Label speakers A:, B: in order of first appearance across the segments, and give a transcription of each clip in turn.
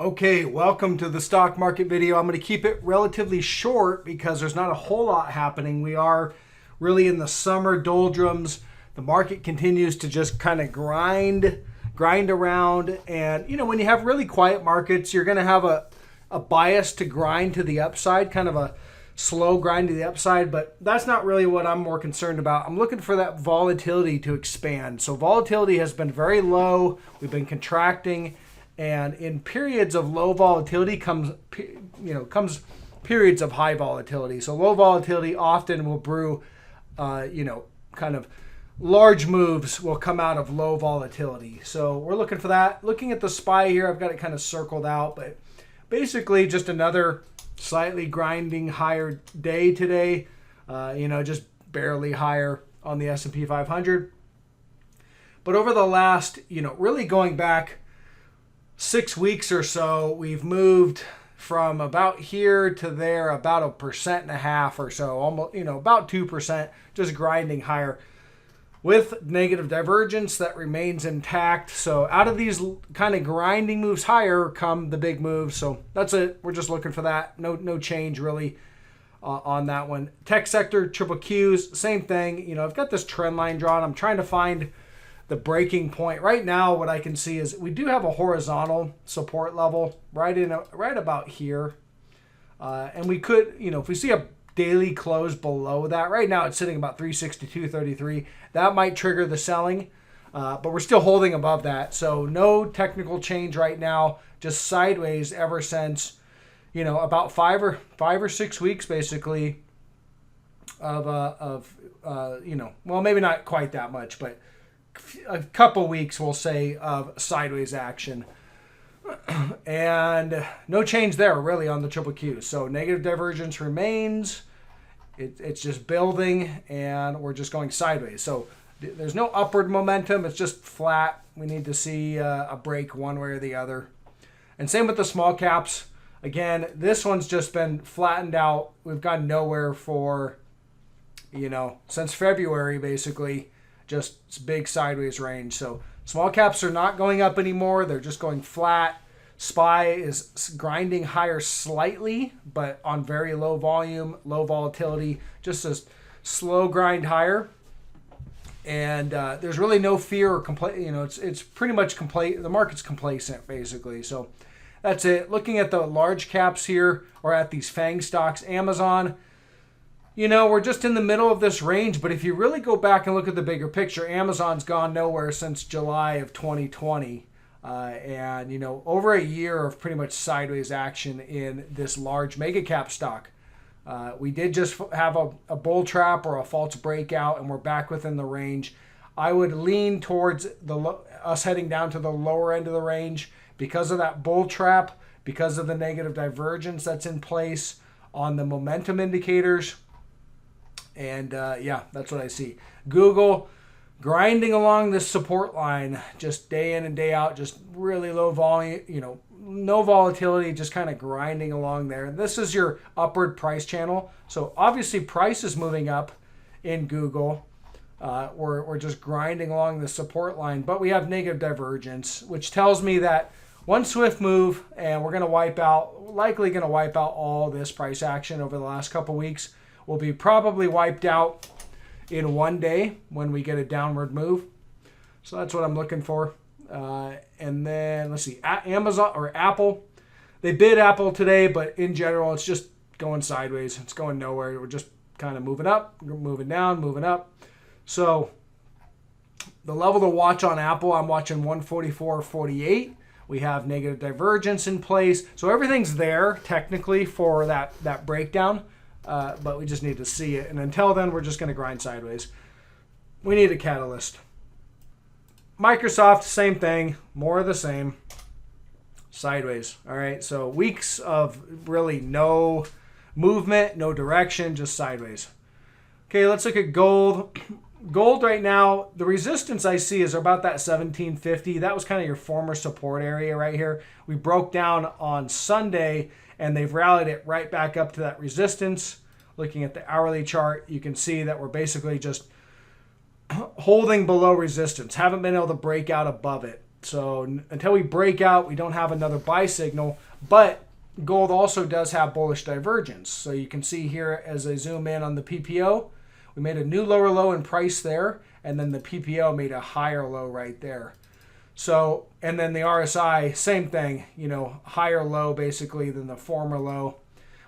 A: Okay, welcome to the stock market video. I'm going to keep it relatively short because there's not a whole lot happening. We are really in the summer doldrums. The market continues to just kind of grind around. And, you know, when you have really quiet markets, you're going to have a bias to grind to the upside, kind of a slow grind to the upside. But that's not really what I'm more concerned about. I'm looking for that volatility to expand. So volatility has been very low. We've been contracting. And in periods of low volatility comes periods of high volatility. So low volatility often will brew, kind of large moves will come out of low volatility. So we're looking for that. Looking at the SPY here, I've got it kind of circled out, but basically just another slightly grinding higher day today. Just barely higher on the S&P 500. But over the last, really going back 6 weeks or so, we've moved from about here to there about 1.5% or so, almost, about 2%, just grinding higher with negative divergence that remains intact. So out of these kind of grinding moves higher come the big moves. So that's it. We're just looking for that. No change really on that one. Tech sector, triple Qs, same thing. I've got this trend line drawn. I'm trying to find the breaking point. Right now, what I can see is we do have a horizontal support level right about here. And we could, if we see a daily close below that, right now it's sitting about 362.33. That might trigger the selling, but we're still holding above that. So no technical change right now, just sideways ever since, about five or 6 weeks basically of maybe not quite that much, but a couple weeks, we'll say, of sideways action. And no change there really on the triple Q. So negative divergence remains. It's just building, and we're just going sideways. So there's no upward momentum. It's just flat. We need to see a break one way or the other. And same with the small caps. Again, this one's just been flattened out. We've gone nowhere for, since February, basically. Just big sideways range. So small caps are not going up anymore. They're just going flat. SPY is grinding higher slightly, but on very low volume, low volatility, just a slow grind higher. And there's really no fear or complaint. It's pretty much complete. The market's complacent basically. So that's it. Looking at the large caps here, or at these FAANG stocks, Amazon. We're just in the middle of this range, but if you really go back and look at the bigger picture, Amazon's gone nowhere since July of 2020. And over a year of pretty much sideways action in this large mega cap stock. We did just have a bull trap or a false breakout, and we're back within the range. I would lean towards us heading down to the lower end of the range because of that bull trap, because of the negative divergence that's in place on the momentum indicators. And that's what I see. Google grinding along this support line just day in and day out, just really low volume, no volatility, just kind of grinding along there. This is your upward price channel. So obviously price is moving up in Google. We're just grinding along the support line, but we have negative divergence, which tells me that one swift move and we're likely going to wipe out all this price action over the last couple weeks. Will be probably wiped out in one day when we get a downward move. So that's what I'm looking for. And then let's see, Amazon or Apple. They bid Apple today, but in general, it's just going sideways. It's going nowhere. We're just kind of moving up, moving down, moving up. So the level to watch on Apple, I'm watching 144.48. We have negative divergence in place. So everything's there technically for that breakdown. But we just need to see it. And until then, we're just going to grind sideways. We need a catalyst. Microsoft, same thing. More of the same. Sideways. All right. So weeks of really no movement, no direction, just sideways. Okay, let's look at gold. Gold right now, the resistance I see is about that 1750. That was kind of your former support area right here. We broke down on Sunday, and they've rallied it right back up to that resistance. Looking at the hourly chart, you can see that we're basically just holding below resistance. Haven't been able to break out above it. So until we break out, we don't have another buy signal. But gold also does have bullish divergence. So you can see here as I zoom in on the PPO, we made a new lower low in price there, and then the PPO made a higher low right there. So, and then the RSI, same thing, you know, higher low basically than the former low.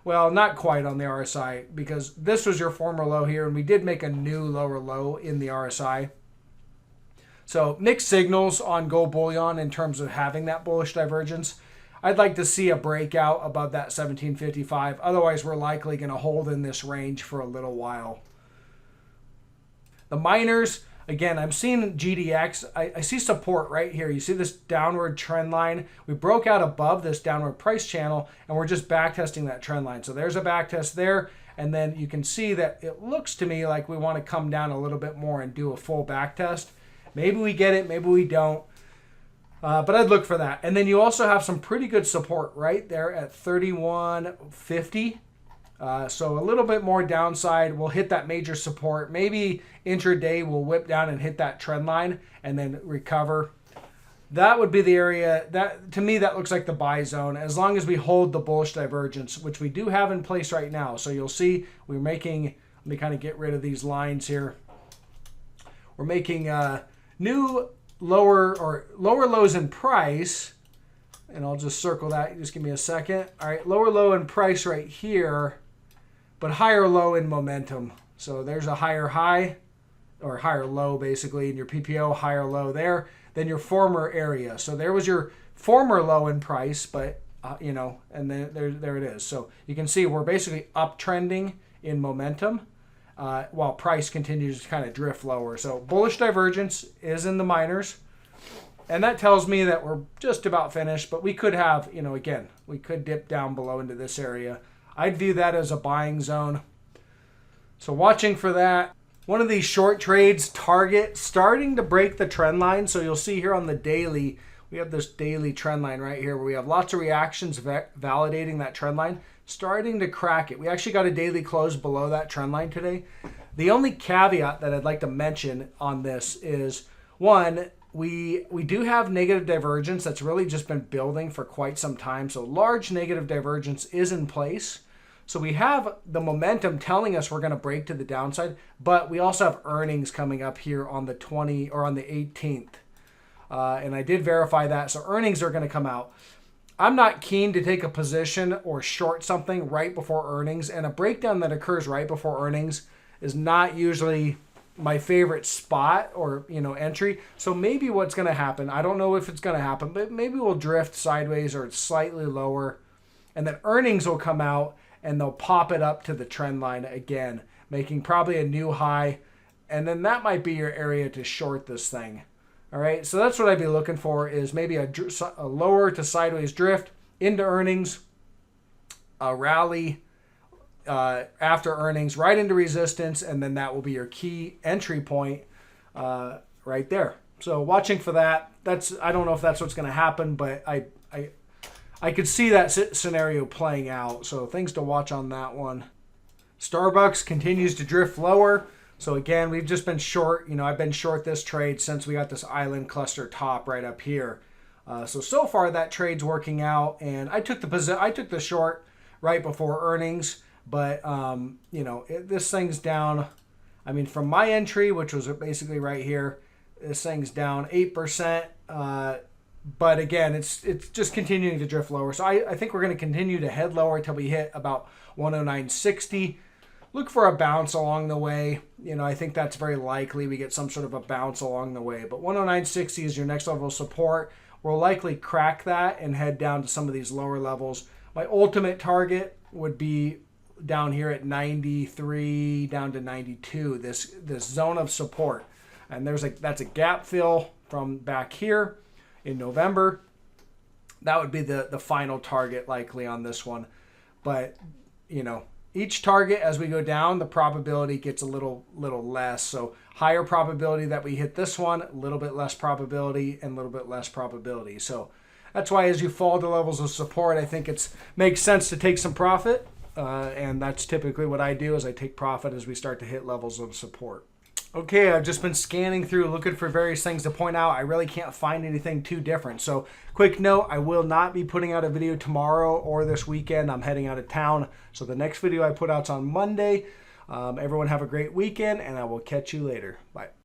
A: Well, not quite on the RSI, because this was your former low here, and we did make a new lower low in the RSI. So mixed signals on gold bullion in terms of having that bullish divergence. I'd like to see a breakout above that 1755. Otherwise, we're likely going to hold in this range for a little while. The miners, again, I'm seeing GDX. I see support right here. You see this downward trend line. We broke out above this downward price channel, and we're just backtesting that trend line. So there's a backtest there, and then you can see that it looks to me like we want to come down a little bit more and do a full backtest. Maybe we get it, maybe we don't. But I'd look for that. And then you also have some pretty good support right there at 3150. So a little bit more downside. We'll hit that major support. Maybe intraday we'll whip down and hit that trend line and then recover. That would be the area that, to me, that looks like the buy zone, as long as we hold the bullish divergence, which we do have in place right now. So you'll see we're making, let me kind of get rid of these lines here. We're making new lower lows in price, and I'll just circle that. Just give me a second. All right, lower low in price right here, but higher low in momentum. So there's a higher high, or higher low basically in your PPO, higher low there than your former area. So there was your former low in price, but you know, and then there it is. So you can see we're basically uptrending in momentum, while price continues to kind of drift lower. So bullish divergence is in the miners. And that tells me that we're just about finished, but we could have, you know, again, we could dip down below into this area. I'd view that as a buying zone. So watching for that. One of these short trades, target, starting to break the trend line. So you'll see here on the daily, we have this daily trend line right here where we have lots of reactions validating that trend line, starting to crack it. We actually got a daily close below that trend line today. The only caveat that I'd like to mention on this is, one, we do have negative divergence that's really just been building for quite some time. So large negative divergence is in place. So we have the momentum telling us we're going to break to the downside, but we also have earnings coming up here on the 20 or on the 18th. And I did verify that. So earnings are going to come out. I'm not keen to take a position or short something right before earnings, and a breakdown that occurs right before earnings is not usually my favorite spot or, you know, entry. So maybe what's going to happen, I don't know if it's going to happen, but maybe we'll drift sideways or slightly lower, and then earnings will come out and they'll pop it up to the trend line again, making probably a new high, and then that might be your area to short this thing. All right, so that's what I'd be looking for, is maybe a lower to sideways drift into earnings, a rally after earnings, right into resistance, and then that will be your key entry point right there. So watching for that. I don't know if that's what's going to happen, but I could see that scenario playing out. So things to watch on that one. Starbucks continues to drift lower. So again, we've just been short. You know, I've been short this trade since we got this island cluster top right up here. So far that trade's working out, and I took the short right before earnings. But you know, this thing's down. I mean, from my entry, which was basically right here, this thing's down 8%. But again, it's just continuing to drift lower. So I think we're going to continue to head lower until we hit about 109.60. Look for a bounce along the way. You know, I think that's very likely. We get some sort of a bounce along the way. But 109.60 is your next level of support. We'll likely crack that and head down to some of these lower levels. My ultimate target would be down here at 93 down to 92, this zone of support. And that's a gap fill from back here in November. That would be the final target likely on this one. But, you know, each target as we go down, the probability gets a little less. So higher probability that we hit this one, a little bit less probability, and a little bit less probability. So that's why as you fall to levels of support, I think it makes sense to take some profit. And that's typically what I do, is I take profit as we start to hit levels of support. Okay, I've just been scanning through looking for various things to point out. I really can't find anything too different. So quick note, I will not be putting out a video tomorrow or this weekend. I'm heading out of town. So the next video I put out's on Monday. Everyone have a great weekend, and I will catch you later. Bye.